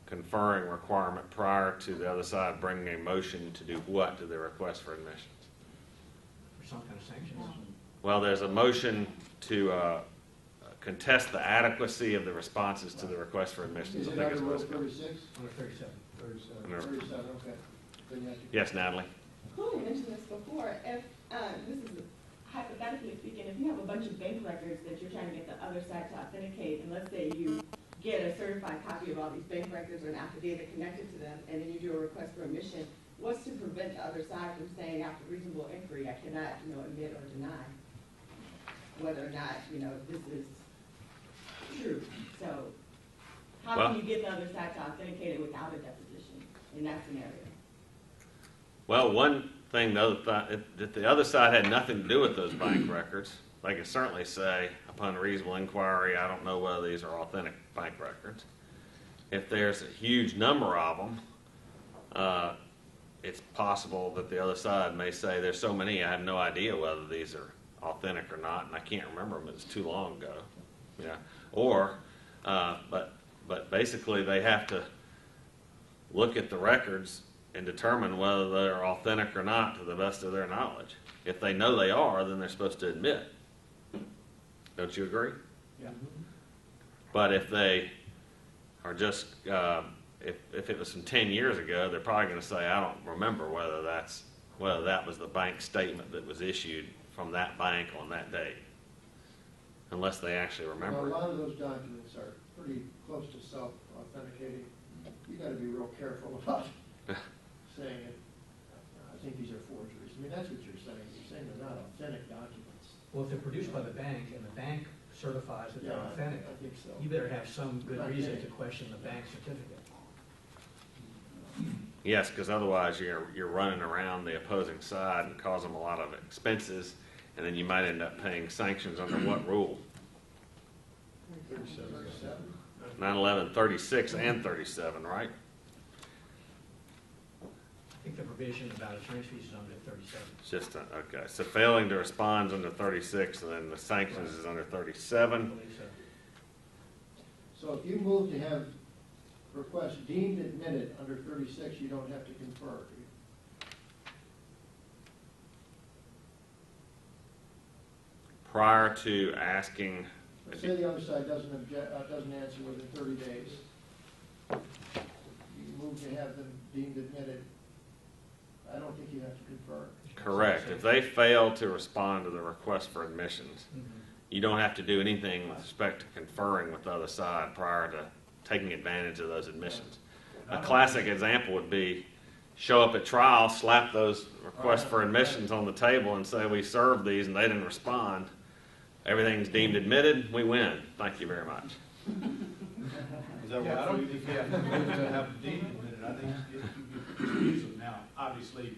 conferring requirement prior to the other side bringing a motion to do what to the request for admissions? For some kind of sanctions. Well, there's a motion to contest the adequacy of the responses to the request for admissions. Is I it think under is what Rule it's called. 36? Under 37. 37, okay. Then you have to- Yes, Natalie? Quillian mentioned this before. If, this is hypothetically speaking, if you have a bunch of bank records that you're trying to get the other side to authenticate, and let's say you get a certified copy of all these bank records or an affidavit connected to them, and then you do a request for admission, what's to prevent the other side from saying after reasonable inquiry, I cannot, admit or deny whether or not, this is true? So how Well- can you get the other side to authenticate it without a deposition in that scenario? Well, one thing, that the other side had nothing to do with those bank records. They could certainly say, upon reasonable inquiry, I don't know whether these are authentic bank records. If there's a huge number of them, it's possible that the other side may say, there's so many, I have no idea whether these are authentic or not, and I can't remember them, it's too long ago. Yeah. Or, but basically they have to look at the records and determine whether they're authentic or not to the best of their knowledge. If they know they are, then they're supposed to admit. Don't you agree? Yeah. But if they are just, if it was from 10 years ago, they're probably going to say, I don't remember whether that was the bank statement that was issued from that bank on that date, unless they actually remember Well, it. a lot of those documents are pretty close to self-authenticating. You gotta be real careful about saying it. I think these are forgeries. I mean, that's what you're saying. You're saying they're not authentic documents. Well, if they're produced by the bank and the bank certifies that they're Yeah, authentic, I think so. you better have some good Not reason yet. to question the bank certificate. Yes, because otherwise you're running around the opposing side and causing them a lot of expenses, and then you might end up paying sanctions under what rule? 37. 9/11, 36 and 37, right? I think the provision about attorney's fees is under 37. It's just, okay, so failing to respond is under 36, and then the sanctions is under I 37. believe so. So if you move to have requests deemed admitted under 36, you don't have to confer. do you? Prior to asking, But say the other side doesn't doesn't answer within 30 days. You move to have them deemed admitted. I don't think you have to confer. correct, if they fail to respond to the request for admissions, Mhm. you don't have to do anything with respect to conferring with the other side prior to taking advantage of those admissions. A classic example would be show up at trial, slap those requests for admissions on the table and say, we served these and they didn't respond. Everything's deemed admitted, we win. Thank you very much. Is that Yeah, I what don't you think you have to move to have them deemed admitted. I think you use them now. Obviously,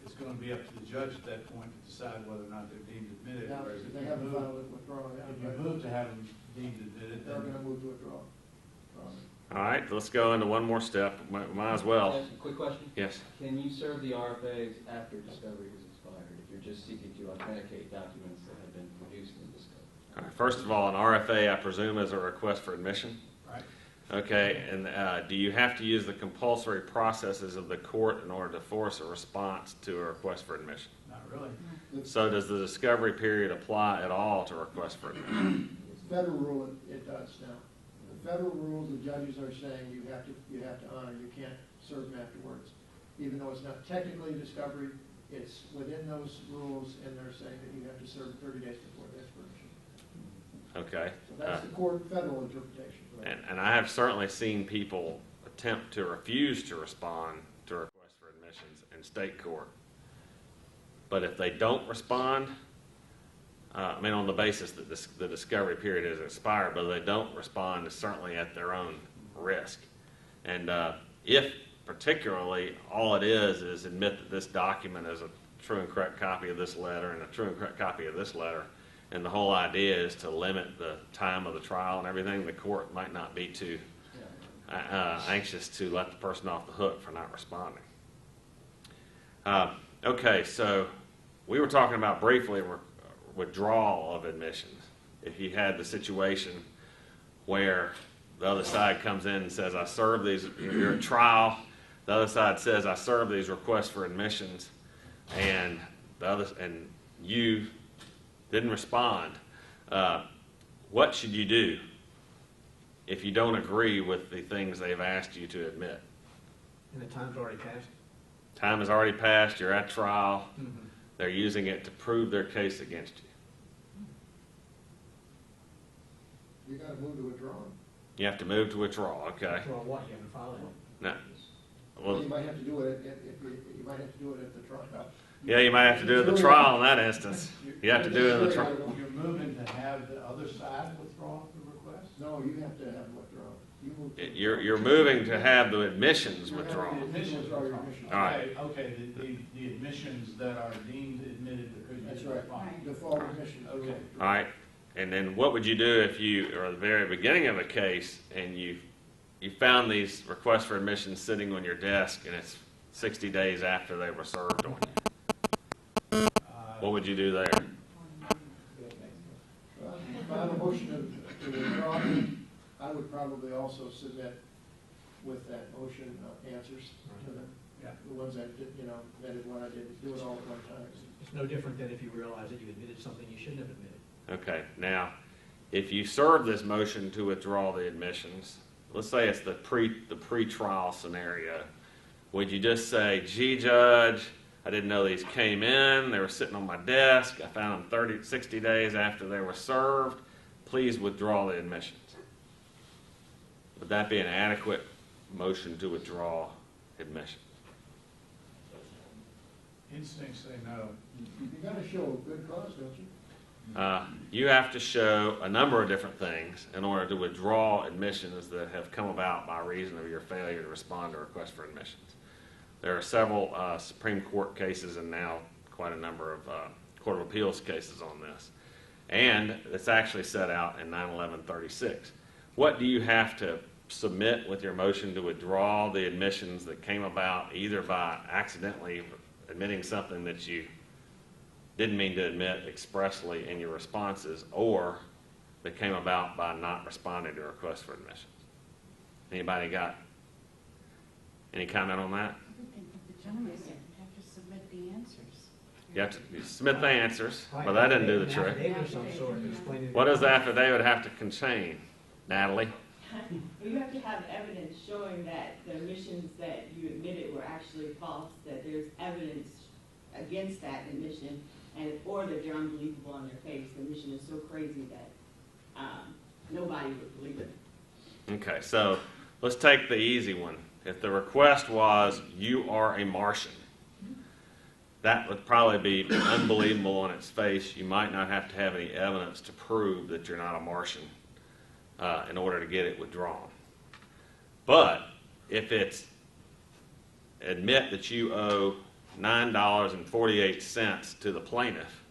it's going to be up to the judge at that point to decide whether or not they're deemed admitted. Now, Whereas if if they you haven't move- filed it, withdraw it. if you move to have them deemed admitted, They're then going to move to withdraw. All right, let's go into one more step. Might as well. Yes, quick question. Yes. Can you serve the RFAs after discovery has expired, if you're just seeking to authenticate documents that have been produced in discovery? All right, first of all, an RFA, I presume, is a request for admission. right? Okay, and do you have to use the compulsory processes of the court in order to force a response to a request for admission? Not really. So does the discovery period apply at all to request for admission? Federal rule, it does now. The federal rules, the judges are saying you have to honor, you can't serve them afterwards. Even though it's not technically discovery, it's within those rules, and they're saying that you have to serve 30 days before the expiration. Okay. So that's the court, federal interpretation. And I have certainly seen people attempt to refuse to respond to requests for admissions in state court. But if they don't respond, I mean, on the basis that the discovery period is expired, but if they don't respond, it's certainly at their own risk. And if particularly all it is admit that this document is a true and correct copy of this letter and a true and correct copy of this letter, and the whole idea is to limit the time of the trial and everything, the court might not be too anxious to let the person off the hook for not responding. Okay, so we were talking about briefly withdrawal of admissions. If you had the situation where the other side comes in and says, I served these, you're at trial, the other side says, I served these requests for admissions, and you didn't respond, what should you do if you don't agree with the things they've asked you to admit? And the time's already passed? Time has already passed, you're at trial, Mhm. they're using it to prove their case against you. You got to move to withdraw. You have to move to withdraw, okay? Well, what, you haven't filed it? No. You Well, might have to do it you might have to do it at the trial. yeah, you might have to do it at the trial in that instance. You have to do it in the trial. You're moving to have the other side withdraw the request? No, you have to have withdrawn. You move to- You're moving to have the admissions You're having withdrawn. The admissions Withdraw your withdrawn. admissions. All right. Okay, the admissions that are deemed admitted because you That's didn't right. respond. Default admission. Okay. All right, and then what would you do if you are at the very beginning of a case and you found these requests for admissions sitting on your desk and it's 60 days after they were served on you? What would you do there? If I have a motion to withdraw, I would probably also submit with that motion answers to them. the ones that, admitted when I didn't do it all at one time. It's no different than if you realize that you admitted something you shouldn't have admitted. Okay, now, if you serve this motion to withdraw the admissions, let's say it's the pre-trial scenario, would you just say, gee, Judge, I didn't know these came in, they were sitting on my desk, I found them 60 days after they were served, please withdraw the admissions? Would that be an adequate motion to withdraw admissions? Instincts say no. You gotta show a good cause, don't you? You have to show a number of different things in order to withdraw admissions that have come about by reason of your failure to respond to requests for admissions. There are several Supreme Court cases and now quite a number of Court of Appeals cases on this. And it's actually set out in 91136. What do you have to submit with your motion to withdraw the admissions that came about either by accidentally admitting something that you didn't mean to admit expressly in your responses, or that came about by not responding to requests for admissions? Anybody got any comment on that? The gentleman said you have to submit the answers. You have to submit the answers, Right. but that didn't do the An trick. affidavit of some sort explaining. What does the affidavit have to contain, Natalie? You have to have evidence showing that the admissions that you admitted were actually false, that there's evidence against that admission, or that they're unbelievable on their face. The admission is so crazy that nobody would believe it. Okay, so let's take the easy one. If the request was, you are a Martian, that would probably be unbelievable on its face. You might not have to have any evidence to prove that you're not a Martian in order to get it withdrawn. But if it's admit that you owe $9.48 to the plaintiff,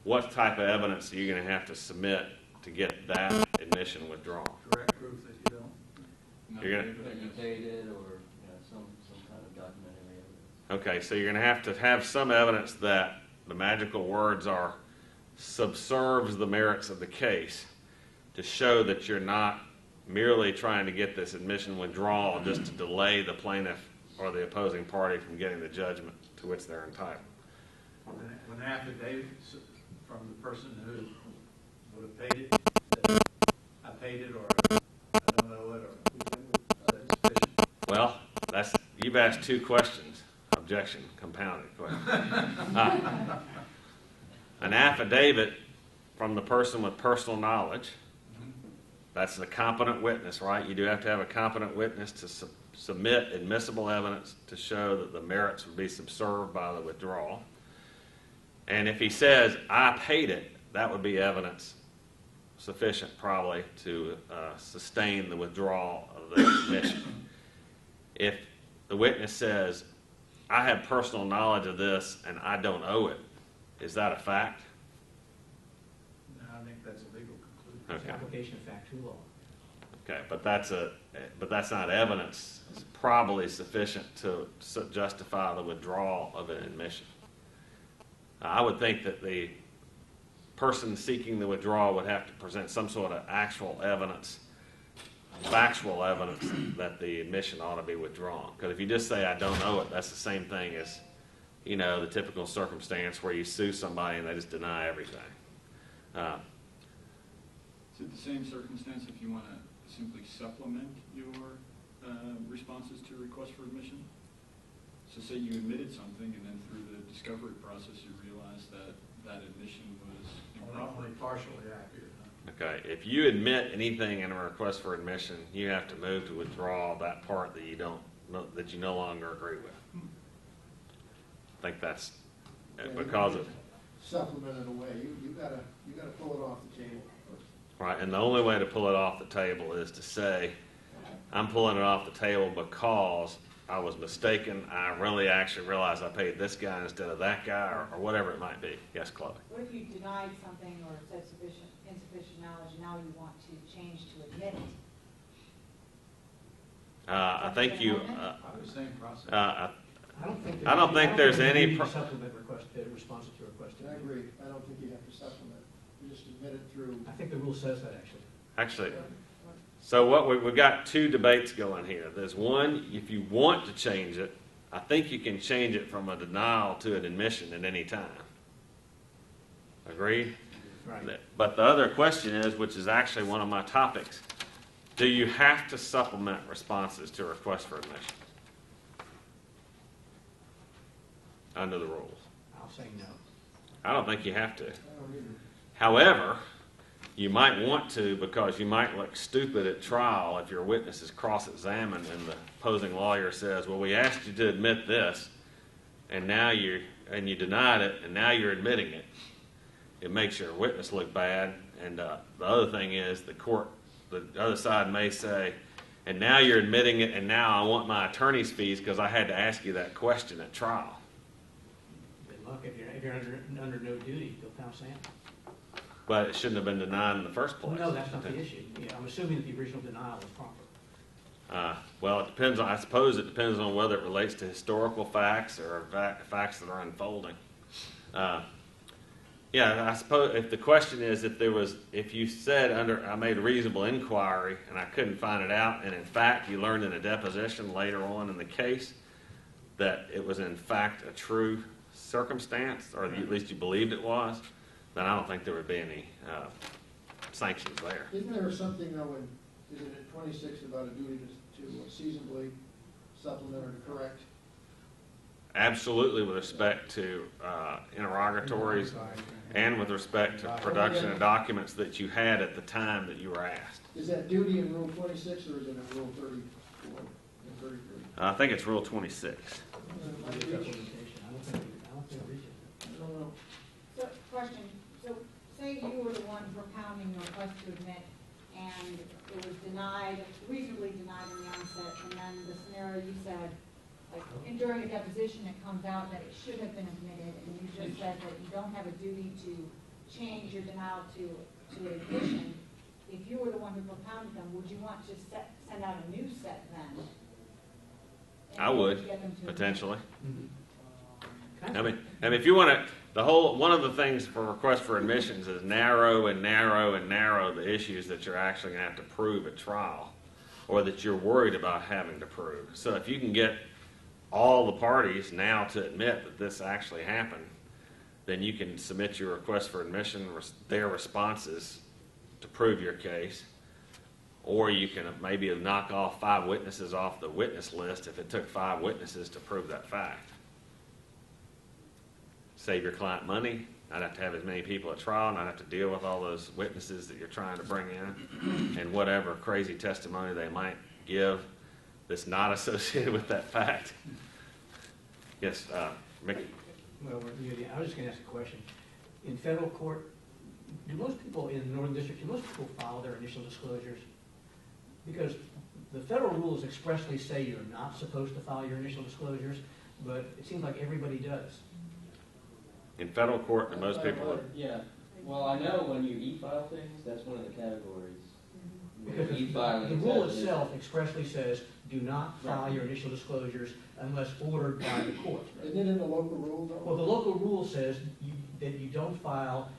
what type of evidence are you going to have to submit to get that admission withdrawn? Direct proof that you don't. You're gonna- That you paid it, or, some kind of documentary evidence. Okay, so you're going to have some evidence that the magical words are subserves the merits of the case to show that you're not merely trying to get this admission withdrawn just to delay the plaintiff or the opposing party from getting the judgment to which they're entitled. When an affidavit from the person who would have paid it, said, I paid it, or I don't know it, or that's sufficient. Well, you've asked two questions. Objection, compounded question. An affidavit from the person with personal knowledge, that's a competent witness, right? You do have to have a competent witness to submit admissible evidence to show that the merits would be subserved by the withdrawal. And if he says, I paid it, that would be evidence sufficient probably to sustain the withdrawal of the admission. If the witness says, I have personal knowledge of this and I don't owe it, is that a fact? No, I think that's a legal conclusion. It's Okay. application of fact to law. Okay, but that's not evidence. It's probably sufficient to justify the withdrawal of an admission. I would think that the person seeking the withdrawal would have to present some sort of actual evidence, factual evidence that the admission ought to be withdrawn. Because if you just say I don't know it, that's the same thing as, the typical circumstance where you sue somebody and they just deny everything. Is it the same circumstance if you want to simply supplement your responses to requests for admission? So say you admitted something and then through the discovery process you realized that that admission was improper. Only partially accurate. Huh? Okay, if you admit anything in a request for admission, you have to move to withdraw that part that you no longer agree with. I think that's because of Supplement it away, you gotta pull it off the table first. right, and the only way to pull it off the table is to say, I'm pulling it off the table because I was mistaken. I really actually realized I paid this guy instead of that guy, or whatever it might be. Yes, Chloe. What if you denied something or said insufficient knowledge, now you want to change to admit it? I think you. Probably the same process. I don't think there's any Supplement request, responses to request. I agree, I don't think you have to supplement, you just admit it through. I think the rule says that, actually. Actually, so we've got two debates going here. There's one, if you want to change it, I think you can change it from a denial to an admission at any time. Agreed? Right. But the other question is, which is actually one of my topics, do you have to supplement responses to requests for admission under the rules? I'll say no. I don't think you have to. I don't either. However, you might want to, because you might look stupid at trial if your witness is cross-examined and the opposing lawyer says, well, we asked you to admit this, and now you denied it, and now you're admitting it. It makes your witness look bad. And the other thing is the other side may say, and now you're admitting it, and now I want my attorney's fees because I had to ask you that question at trial. Good luck. If you're under no duty, you'll pound sand. But it shouldn't have been denied in the first Well, place. no, that's not the issue. Yeah, I'm assuming that the original denial was proper. Well, it depends on, I suppose it depends on whether it relates to historical facts or facts that are unfolding. Yeah, I suppose if the question is if you said I made a reasonable inquiry and I couldn't find it out, and in fact you learned in a deposition later on in the case that it was in fact a true circumstance, or at least you believed it was, then I don't think there would be any sanctions there. Isn't there something though is it at 26 about a duty to seasonably supplement or to correct? Absolutely, with respect to interrogatories and with respect to production of documents that you had at the time that you were asked. Is that duty in Rule 26 or is it in Rule 34 and 33? I think it's Rule 26. I don't think it reaches it. I don't know. So, question, so say you were the one propounding the request to admit, and it was denied, reasonably denied in the onset, and then the scenario you said, like, and during a deposition, it comes out that it should have been admitted, and you just said that you don't have a duty to change your denial to admission. If you were the one who propounded them, would you want to send out a new set then? I would, potentially. Mm-hmm. I mean, if you want to, one of the things for request for admissions is narrow and narrow and narrow the issues that you're actually going to have to prove at trial, or that you're worried about having to prove. So if you can get all the parties now to admit that this actually happened, then you can submit your request for admission, their responses to prove your case, or you can maybe knock off 5 witnesses off the witness list if it took 5 witnesses to prove that fact. Save your client money, not have to have as many people at trial, not have to deal with all those witnesses that you're trying to bring in, and whatever crazy testimony they might give that's not associated with that fact. Yes, Mickey. Well, I was just going to ask a question. In federal court, do most people in the Northern District, do most people file their initial disclosures? Because the federal rules expressly say you're not supposed to file your initial disclosures, but it seems like everybody does. In federal court, and most people would. Yeah, well, I know when you e-file things, that's one of the categories. Because the rule itself expressly says, do not file your initial disclosures unless ordered by the court. Isn't it in the local rule though? Well, the local rule says that you don't file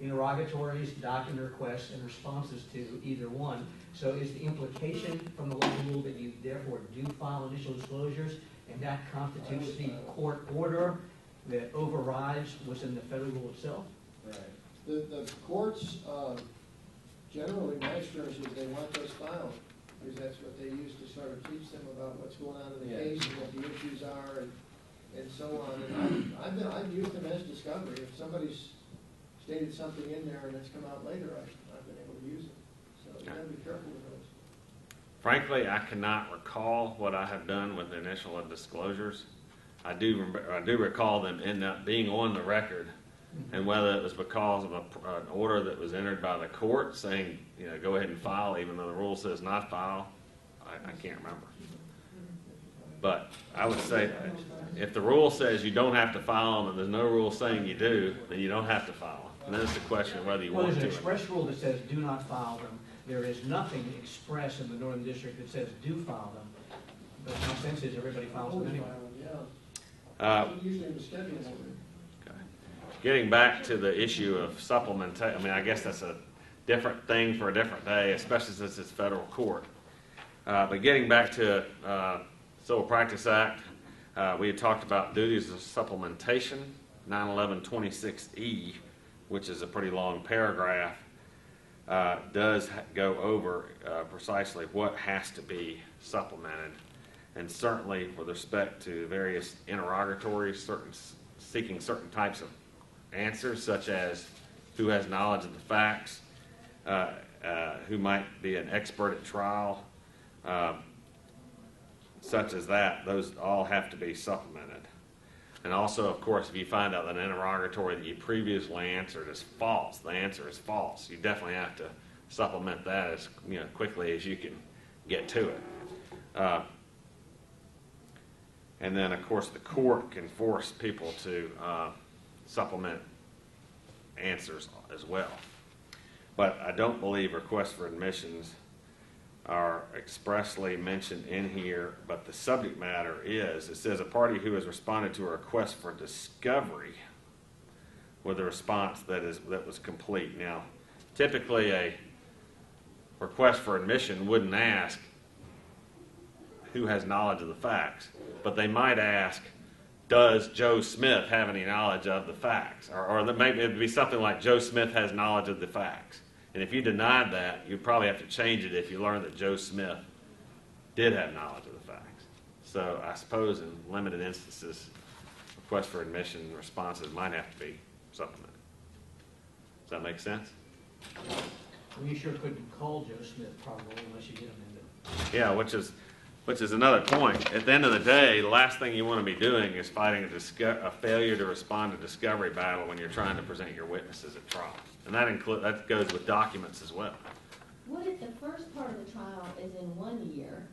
interrogatories, document requests, and responses to either one. So is the implication from the local rule that you therefore do file initial disclosures, and that constitutes the court order that overrides what's in the federal rule itself? Right. The courts, generally, my experience is they want those filed, because that's what they use to sort of teach them about what's going on in the case and what the issues are and so on. And I've used them as discovery. If somebody's stated something in there and it's come out later, I've been able to use it. So you gotta be careful with those. Frankly, I cannot recall what I have done with the initial disclosures. I do recall them being on the record, and whether it was because of an order that was entered by the court saying, go ahead and file, even though the rule says not file, I can't remember. But I would say that if the rule says you don't have to file them and there's no rule saying you do, then you don't have to file them. And then it's the question of whether you want to. Well, there's an express rule that says do not file them. There is nothing express in the Northern District that says do file them. But my sense is everybody files them anyway. Usually in the schedule. Getting back to the issue of supplementation, I guess that's a different thing for a different day, especially since it's federal court. But getting back to Civil Practice Act, We had talked about duties of supplementation, 91126E, which is a pretty long paragraph, does go over precisely what has to be supplemented. And certainly with respect to various interrogatories, seeking certain types of answers, such as who has knowledge of the facts, who might be an expert at trial, such as that, those all have to be supplemented. And also, of course, if you find out that an interrogatory that you previously answered is false, the answer is false, you definitely have to supplement that as quickly as you can get to it. And then, of course, the court can force people to supplement answers as well. But I don't believe requests for admissions are expressly mentioned in here, but the subject matter is, it says a party who has responded to a request for discovery with a response that was complete. Now, typically a request for admission wouldn't ask who has knowledge of the facts, but they might ask, does Joe Smith have any knowledge of the facts? Or maybe it would be something like, Joe Smith has knowledge of the facts. And if you denied that, you'd probably have to change it if you learned that Joe Smith did have knowledge of the facts. So I suppose in limited instances, requests for admission responses might have to be supplemented. Does that make sense? Well, you sure couldn't call Joe Smith probably unless you get him into. Yeah, which is another point. At the end of the day, the last thing you want to be doing is fighting a failure to respond to discovery battle when you're trying to present your witnesses at trial. And that goes with documents as well. What if the first part of the trial is in 1 year,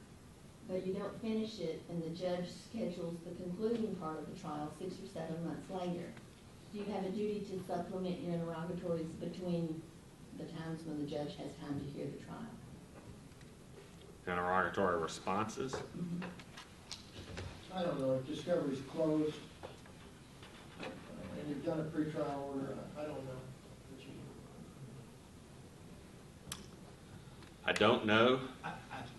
but you don't finish it and the judge schedules the concluding part of the trial 6 or 7 months later? Do you have a duty to supplement your interrogatories between the times when the judge has time to hear the trial? Interrogatory responses. I don't know, if discovery's closed, and you've done a pretrial order, I don't know. I don't know.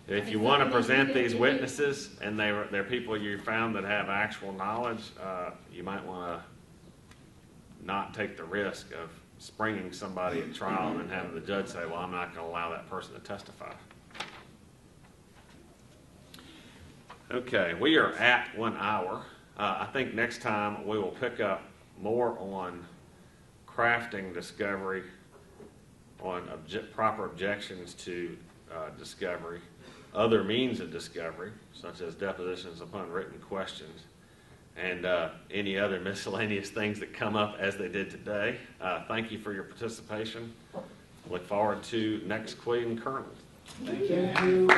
If you want to present these witnesses and they're people you found that have actual knowledge, you might want to not take the risk of springing somebody at trial and then having the judge say, well, I'm not going to allow that person to testify. Okay, we are at 1 hour. I think next time we will pick up more on crafting discovery, on proper objections to discovery, other means of discovery, such as depositions upon written questions, and any other miscellaneous things that come up as they did today. Thank you for your participation. Look forward to next Quillian Colonel. Thank you.